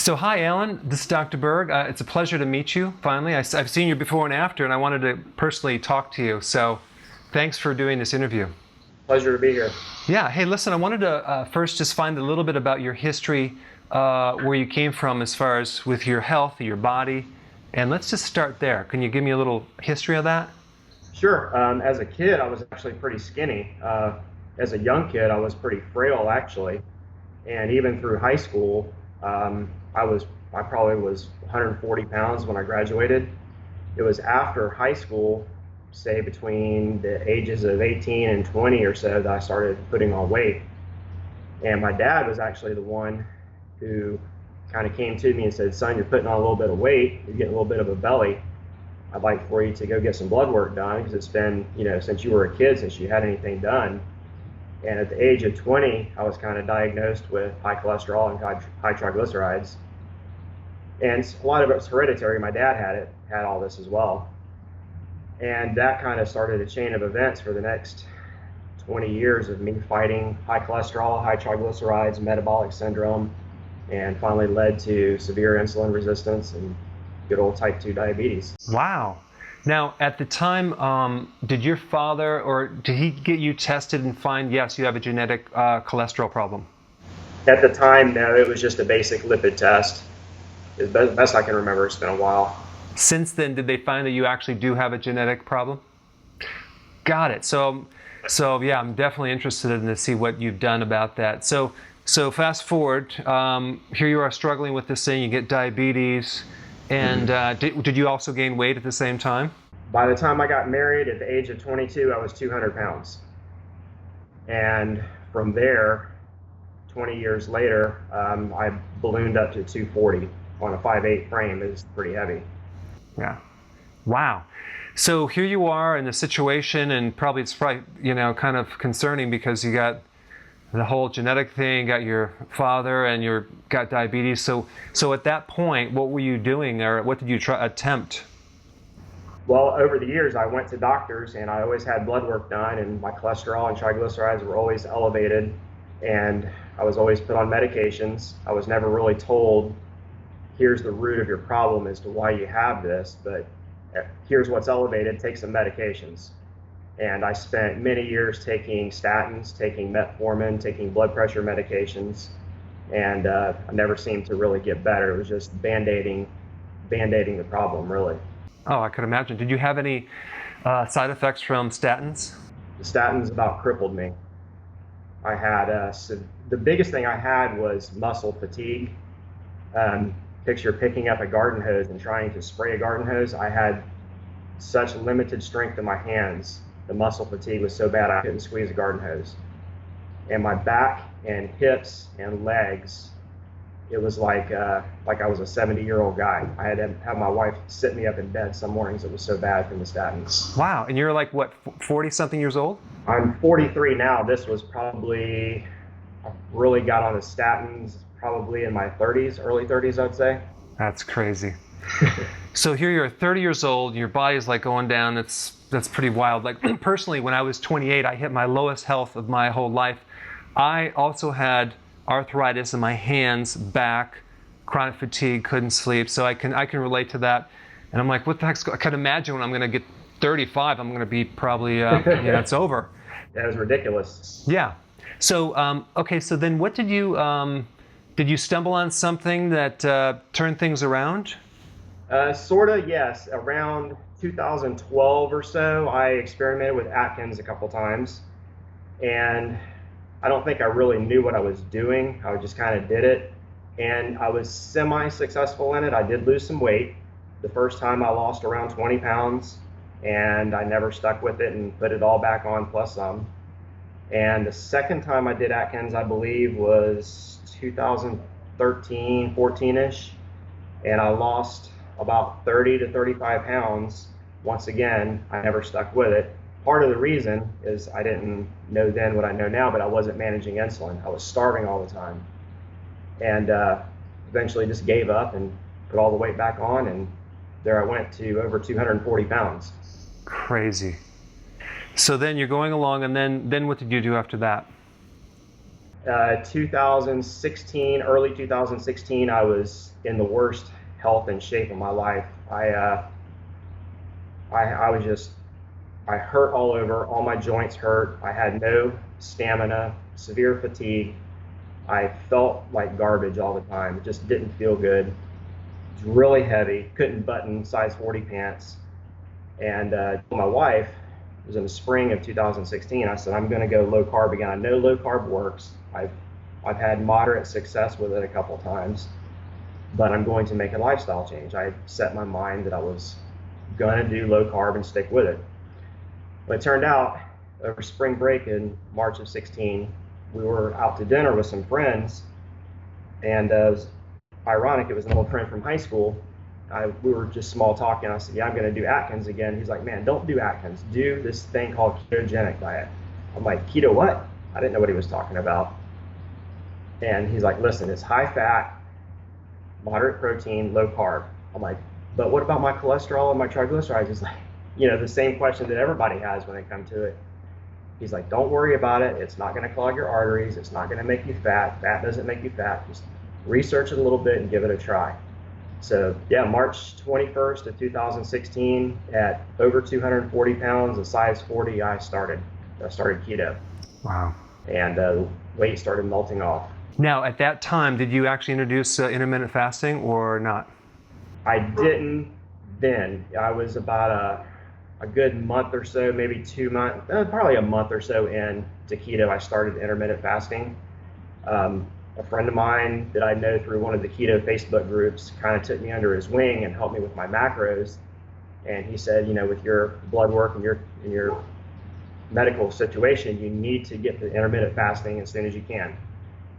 So hi, Alan. This is Dr. Berg. It's a pleasure to meet you finally. I've seen you before and after, and I wanted to personally talk to you. So thanks for doing this interview. Pleasure to be here. Yeah. Hey, listen, I wanted to first just find a little bit about your history, where you came from as far as with your health, your body. And let's just start there. Can you give me a little history of that? Sure. As a kid, I was actually pretty skinny. As a young kid, I was pretty frail, actually. And even through high school, I probably was 140 pounds when I graduated. It was after high school, say between the ages of 18 and 20 or so, that I started putting on weight. And my dad was actually the one who kind of came to me and said, "Son, you're putting on a little bit of weight. You're getting a little bit of a belly. I'd like for you to go get some blood work done, because it's been, since you were a kid, since you had anything done." And at the age of 20, I was kind of diagnosed with high cholesterol and high triglycerides. And a lot of it was hereditary. My dad had all this as well. And that kind of started a chain of events for the next 20 years of me fighting high cholesterol, high triglycerides, metabolic syndrome, and finally led to severe insulin resistance and good old type 2 diabetes. Wow. Now, at the time, did your father, or did he get you tested and find, yes, you have a genetic cholesterol problem? At the time, no, it was just a basic lipid test. As best I can remember, it's been a while. Since then, did they find that you actually do have a genetic problem? Got it. So yeah, I'm definitely interested in to see what you've done about that. So fast forward, here you are struggling with this thing, you get diabetes, and did you also gain weight at the same time? By the time I got married at the age of 22, I was 200 pounds. And from there, 20 years later, I ballooned up to 240 on a 5'8" frame. Is pretty heavy. Yeah. Wow. So here you are in a situation, and it's kind of concerning because you got the whole genetic thing, got your father, and you got diabetes. So at that point, what were you doing, or what did you attempt? Well, over the years, I went to doctors, and I always had blood work done, and my cholesterol and triglycerides were always elevated, and I was always put on medications. I was never really told, here's the root of your problem as to why you have this, but here's what's elevated, take some medications. And I spent many years taking statins, taking metformin, taking blood pressure medications, and I never seemed to really get better. It was just band-aiding the problem, really. Oh, I could imagine. Did you have any side effects from statins? The statins about crippled me. I had, the biggest thing I had was muscle fatigue. Picture picking up a garden hose and trying to spray a garden hose. I had such limited strength in my hands. The muscle fatigue was so bad I couldn't squeeze a garden hose. And my back and hips and legs, it was like I was a 70-year-old guy. I had to have my wife sit me up in bed some mornings. It was so bad from the statins. Wow. And you're like, what, 40-something years old? I'm 43 now. This was probably, I really got on the statins probably in my 30s, early 30s, I'd say. That's crazy. So here you're 30 years old, your body's like going down. That's pretty wild. Like personally, when I was 28, I hit my lowest health of my whole life. I also had arthritis in my hands, back, chronic fatigue, couldn't sleep. So I can relate to that. And I'm like, what the heck's I can imagine when I'm going to get 35, I'm going to be probably, it's over. That was ridiculous. Yeah. So, okay, so then what did you stumble on something that turned things around? Sort of, yes. Around 2012 or so, I experimented with Atkins a couple times, and I don't think I really knew what I was doing. I just kind of did it, and I was semi-successful in it. I did lose some weight. The first time I lost around 20 pounds, and I never stuck with it and put it all back on plus some. And the second time I did Atkins, I believe, was 2013, 14-ish, and I lost about 30 to 35 pounds. Once again, I never stuck with it. Part of the reason is I didn't know then what I know now, but I wasn't managing insulin. I was starving all the time, and eventually just gave up and put all the weight back on, and there I went to over 240 pounds. Crazy. So then you're going along, and then what did you do after that? 2016, early 2016, I was in the worst health and shape of my life. I was just, I hurt all over, all my joints hurt. I had no stamina, severe fatigue. I felt like garbage all the time. It just didn't feel good. It was really heavy, couldn't button size 40 pants. And my wife, it was in the spring of 2016, I said, I'm going to go low carb again. I know low carb works. I've had moderate success with it a couple times, but I'm going to make a lifestyle change. I set my mind that I was going to do low carb and stick with it. But it turned out over spring break in March of 16, we were out to dinner with some friends, and it was ironic, it was an old friend from high school. We were just small talking. I said, yeah, I'm going to do Atkins again. He's like, man, don't do Atkins. Do this thing called ketogenic diet. I'm like, keto what? I didn't know what he was talking about. And he's like, listen, it's high fat, moderate protein, low carb. I'm like, but what about my cholesterol and my triglycerides? He's like, the same question that everybody has when they come to it. He's like, don't worry about it. It's not going to clog your arteries. It's not going to make you fat. Fat doesn't make you fat. Just research it a little bit and give it a try. So yeah, March 21st of 2016, at over 240 pounds, a size 40, I started keto. Wow. And weight started melting off. Now, at that time, did you actually introduce intermittent fasting or not? I didn't then. I was about a good month or so, maybe 2 months, probably a month or so in to keto. I started intermittent fasting. A friend of mine that I know through one of the keto Facebook groups kind of took me under his wing and helped me with my macros. And he said, with your blood work and your medical situation, you need to get the intermittent fasting as soon as you can.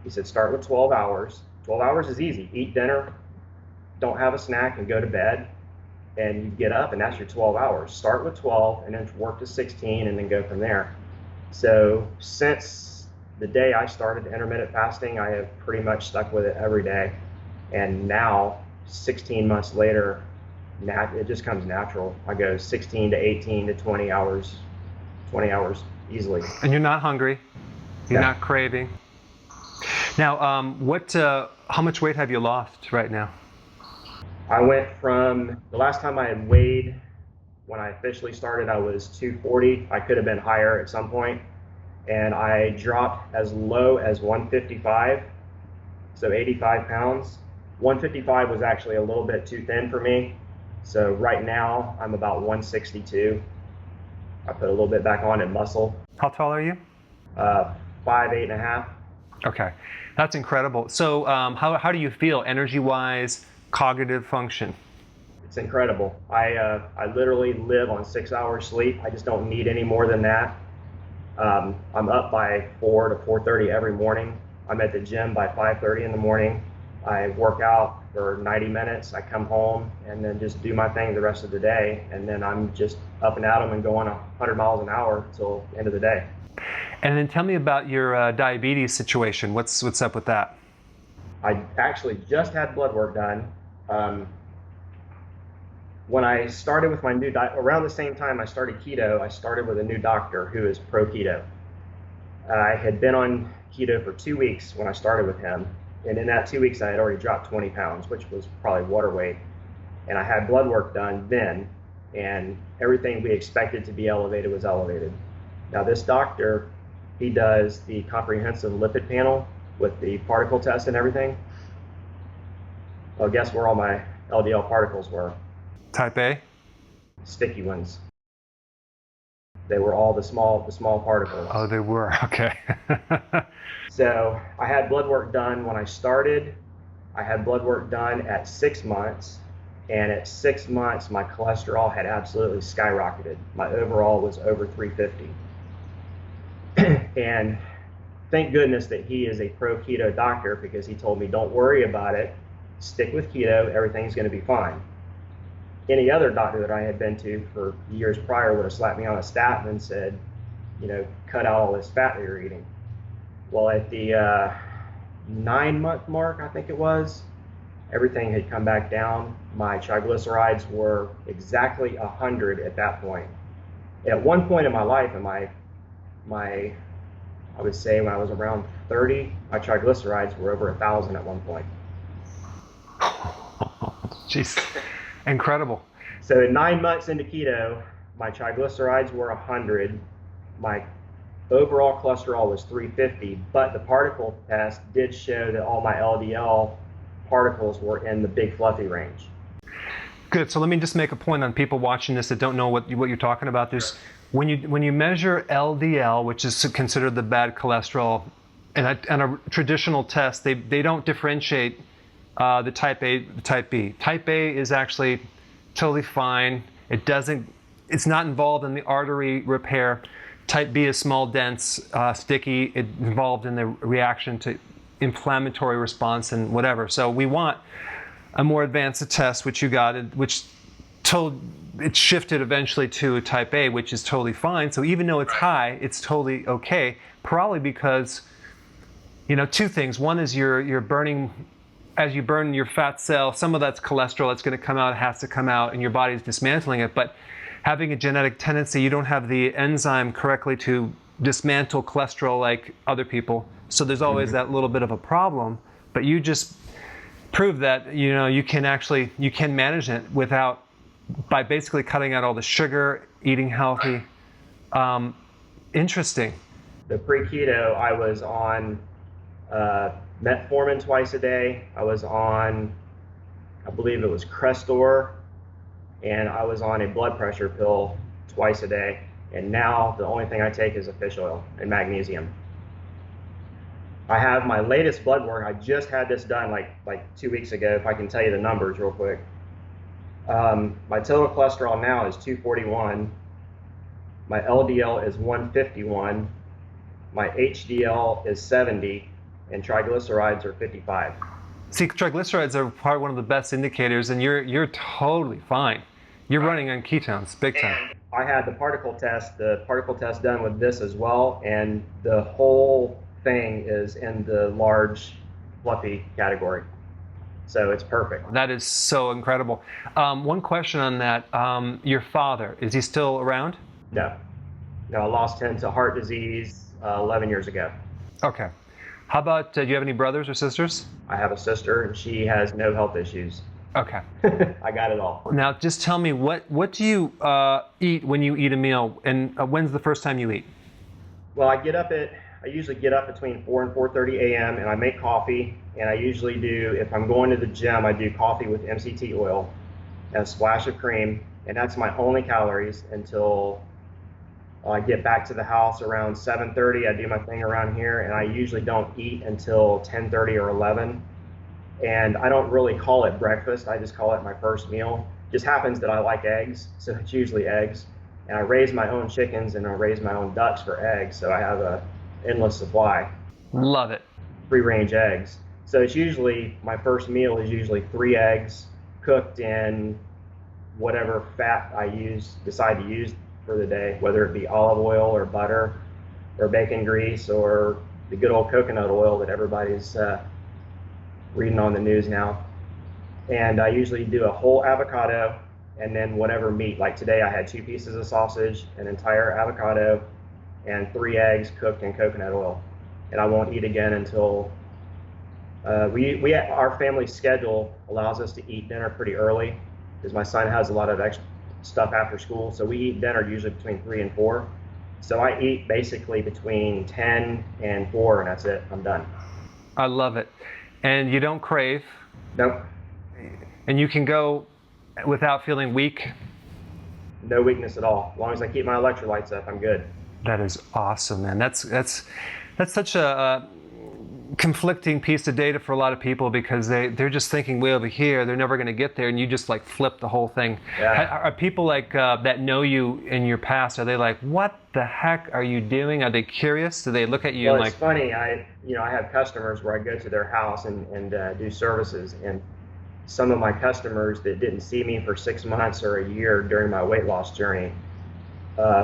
He said, start with 12 hours. 12 hours is easy. Eat dinner, don't have a snack, and go to bed. And you get up, and that's your 12 hours. Start with 12, and then work to 16, and then go from there. So since the day I started intermittent fasting, I have pretty much stuck with it every day. And now, 16 months later, it just comes natural. I go 16 to 18 to 20 hours easily. And you're not hungry. You're not craving. Now, how much weight have you lost right now? I went from, the last time I had weighed, when I officially started, I was 240. I could have been higher at some point. And I dropped as low as 155, so 85 pounds. 155 was actually a little bit too thin for me. So right now I'm about 162. I put a little bit back on in muscle. How tall are you? 5'8.5". Okay, that's incredible. So how do you feel energy-wise, cognitive function? It's incredible. I literally live on 6 hours sleep. I just don't need any more than that. I'm up by 4 to 4:30 every morning. I'm at the gym by 5:30 in the morning. I work out for 90 minutes. I come home and then just do my thing the rest of the day. And then I'm just up and at 'em and going 100 miles an hour till the end of the day. And then tell me about your diabetes situation. What's up with that? I actually just had blood work done. When I started with my new diet, around the same time I started keto, I started with a new doctor who is pro keto. I had been on keto for 2 weeks when I started with him. And in that 2 weeks, I had already dropped 20 pounds, which was probably water weight. And I had blood work done then, and everything we expected to be elevated was elevated. Now this doctor, he does the comprehensive lipid panel with the particle test and everything. Well, guess where all my LDL particles were? Type A? Sticky ones. They were all the small particles. Oh, they were, okay. So I had blood work done when I started. I had blood work done at 6 months. And at 6 months, my cholesterol had absolutely skyrocketed. My overall was over 350. And thank goodness that he is a pro keto doctor, because he told me, don't worry about it. Stick with keto, everything's going to be fine. Any other doctor that I had been to for years prior would have slapped me on a statin and said, cut out all this fat that you're eating. Well, at the 9-month mark, I think it was, everything had come back down. My triglycerides were exactly 100 at that point. At one point in my life, and my I would say when I was around 30, my triglycerides were over 1,000 at one point. Jeez, incredible. So 9 months into keto, my triglycerides were 100. My overall cholesterol was 350, but the particle test did show that all my LDL particles were in the big fluffy range. Good. So let me just make a point on people watching this that don't know what you're talking about. There's when you measure LDL, which is considered the bad cholesterol, and a traditional test, they don't differentiate the type A, the type B. Type A is actually totally fine. It's not involved in the artery repair. Type B is small, dense, sticky. It's involved in the reaction to inflammatory response and whatever. So we want a more advanced test, which you got, which it shifted eventually to a type A, which is totally fine. So even though it's high, it's totally okay. Probably because, two things. One is you're burning, as you burn your fat cell, some of that's cholesterol that's going to come out, has to come out, and your body's dismantling it. But having a genetic tendency, you don't have the enzyme correctly to dismantle cholesterol like other people. So there's always that little bit of a problem. But you just prove that you can manage it by basically cutting out all the sugar, eating healthy. Interesting. The pre-keto, I was on metformin twice a day. I was on, I believe it was Crestor, and I was on a blood pressure pill twice a day. And now the only thing I take is a fish oil and magnesium. I have my latest blood work. I just had this done like 2 weeks ago, if I can tell you the numbers real quick. My total cholesterol now is 241. My LDL is 151. My HDL is 70, and triglycerides are 55. See, triglycerides are probably one of the best indicators, and you're totally fine. You're running on ketones, big time. I had the particle test done with this as well, and the whole thing is in the large, fluffy category. So it's perfect. That is so incredible. One question on that. Your father, is he still around? No, I lost him to heart disease 11 years ago. Okay. How about, do you have any brothers or sisters? I have a sister, and she has no health issues. Okay. I got it all. Now, just tell me, what do you eat when you eat a meal, and when's the first time you eat? Well, I usually get up between 4 and 4:30 a.m. and I make coffee, and I usually do, if I'm going to the gym, I do coffee with MCT oil and a splash of cream, and that's my only calories until I get back to the house around 7:30. I do my thing around here, and I usually don't eat until 10:30 or 11. And I don't really call it breakfast. I just call it my first meal. Just happens that I like eggs, so it's usually eggs. And I raise my own chickens and I raise my own ducks for eggs, so I have a endless supply. Love it. Free-range eggs. So it's usually, my first meal is usually 3 eggs cooked in whatever fat I decide to use for the day, whether it be olive oil or butter or bacon grease or the good old coconut oil that everybody's reading on the news now. And I usually do a whole avocado and then whatever meat. Like today I had 2 pieces of sausage, an entire avocado, and 3 eggs cooked in coconut oil. And I won't eat again until our family schedule allows us to eat dinner pretty early because my son has a lot of extra stuff after school. So we eat dinner usually between 3 and 4. So I eat basically between 10 and 4, and that's it. I'm done. I love it. And you don't crave? Nope. And you can go without feeling weak? No weakness at all. As long as I keep my electrolytes up, I'm good. That is awesome, man. That's such a conflicting piece of data for a lot of people because they're just thinking way over here. They're never going to get there, and you just like flip the whole thing. Yeah. Are people like that know you in your past? Are they like, what the heck are you doing? Are they curious? Do they look at you well, and it's funny. I have customers where I go to their house and do services, and some of my customers that didn't see me for 6 months or a year during my weight loss journey,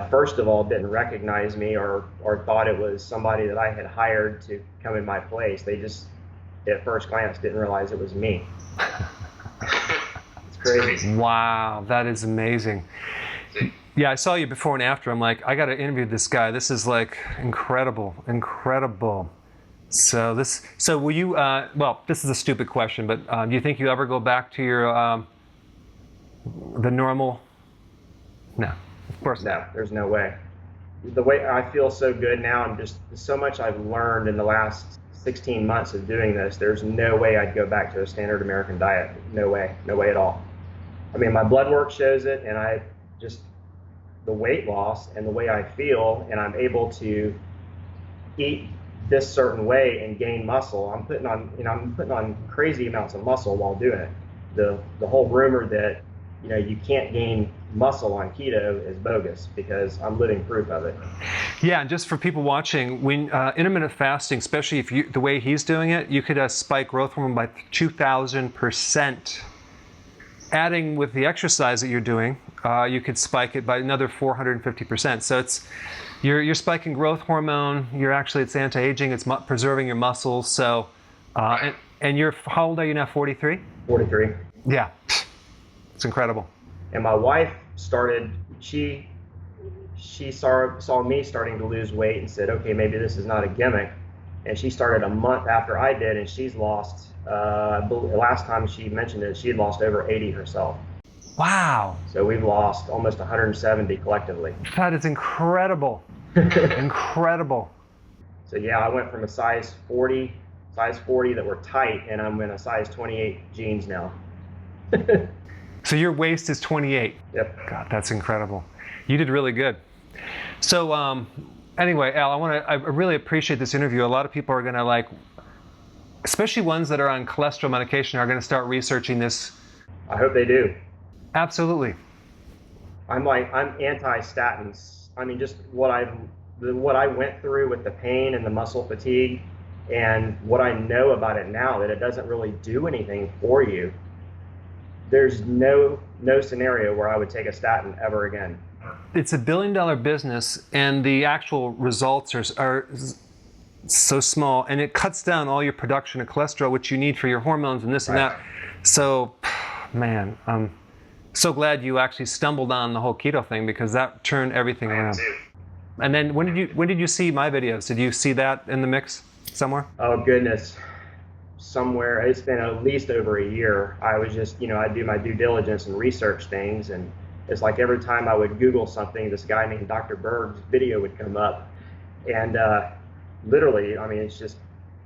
first of all, didn't recognize me or thought it was somebody that I had hired to come in my place. They just, at first glance, didn't realize it was me. It's crazy. Wow, that is amazing. Yeah, I saw you before and after. I'm like, I got to interview this guy. This is like incredible, incredible. So will you? Well, this is a stupid question, but do you think you ever go back to your the normal? No, of course not. No, there's no way. The way I feel so good now, and just so much I've learned in the last 16 months of doing this, there's no way I'd go back to a standard American diet. No way at all. I mean, my blood work shows it, and I just, the weight loss and the way I feel, and I'm able to eat this certain way and gain muscle. I'm putting on crazy amounts of muscle while doing it. The whole rumor that, you can't gain muscle on keto is bogus, because I'm living proof of it. Yeah, and just for people watching, when intermittent fasting, especially if the way he's doing it, you could spike growth hormone by 2,000%. Adding with the exercise that you're doing, you could spike it by another 450%. So you're spiking growth hormone. It's anti-aging. It's preserving your muscles. So, and how old are you now? 43. 43. Yeah, it's incredible. And my wife started. She saw me starting to lose weight and said, okay, maybe this is not a gimmick. And she started a month after I did, and she's lost. The last time she mentioned it, she had lost over 80 herself. Wow. So we've lost almost 170 collectively. That is incredible. Incredible. So yeah, I went from a size 40 that were tight, and I'm in a size 28 jeans now. So your waist is 28. Yep. God, that's incredible. You did really good. So anyway, Al, I really appreciate this interview. A lot of people are going to especially ones that are on cholesterol medication, are going to start researching this. I hope they do. Absolutely. I'm anti-statins. I mean, just what I went through with the pain and the muscle fatigue, and what I know about it now, that it doesn't really do anything for you. There's no scenario where I would take a statin ever again. It's $1 billion business, and the actual results are so small, and it cuts down all your production of cholesterol, which you need for your hormones and this and that. So, man, I'm so glad you actually stumbled on the whole keto thing, because that turned everything around. And then when did you see my videos? Did you see that in the mix somewhere? Oh goodness, somewhere. It's been at least over a year. I was just, I do my due diligence and research things, and it's like every time I would Google something, this guy named Dr. Berg's video would come up, and literally, I mean, it's just,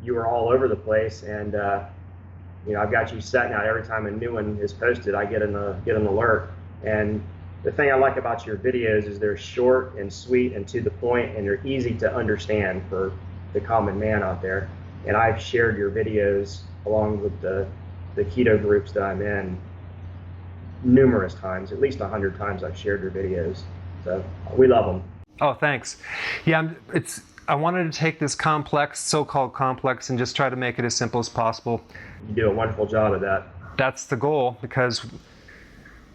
you were all over the place, and I've got you set now. Every time a new one is posted, I get an alert. And the thing I like about your videos is they're short and sweet and to the point, and they're easy to understand for the common man out there. And I've shared your videos along with the keto groups that I'm in numerous times, at least 100 times I've shared your videos. So we love them. Oh, thanks. Yeah, I wanted to take this so-called complex, and just try to make it as simple as possible. You do a wonderful job of that. That's the goal, because,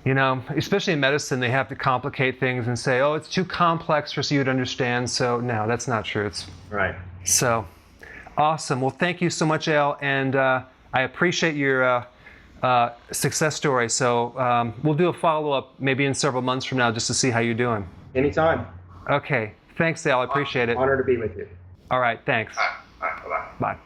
especially in medicine, they have to complicate things and say, oh, it's too complex for you to understand. So no, that's not true. It's right. So awesome. Well, thank you so much, Al, and I appreciate your success story. So we'll do a follow-up maybe in several months from now, just to see how you're doing. Anytime. Okay. Thanks, Al. I appreciate it. Honor to be with you. All right. Thanks. All right. Bye-bye. Bye.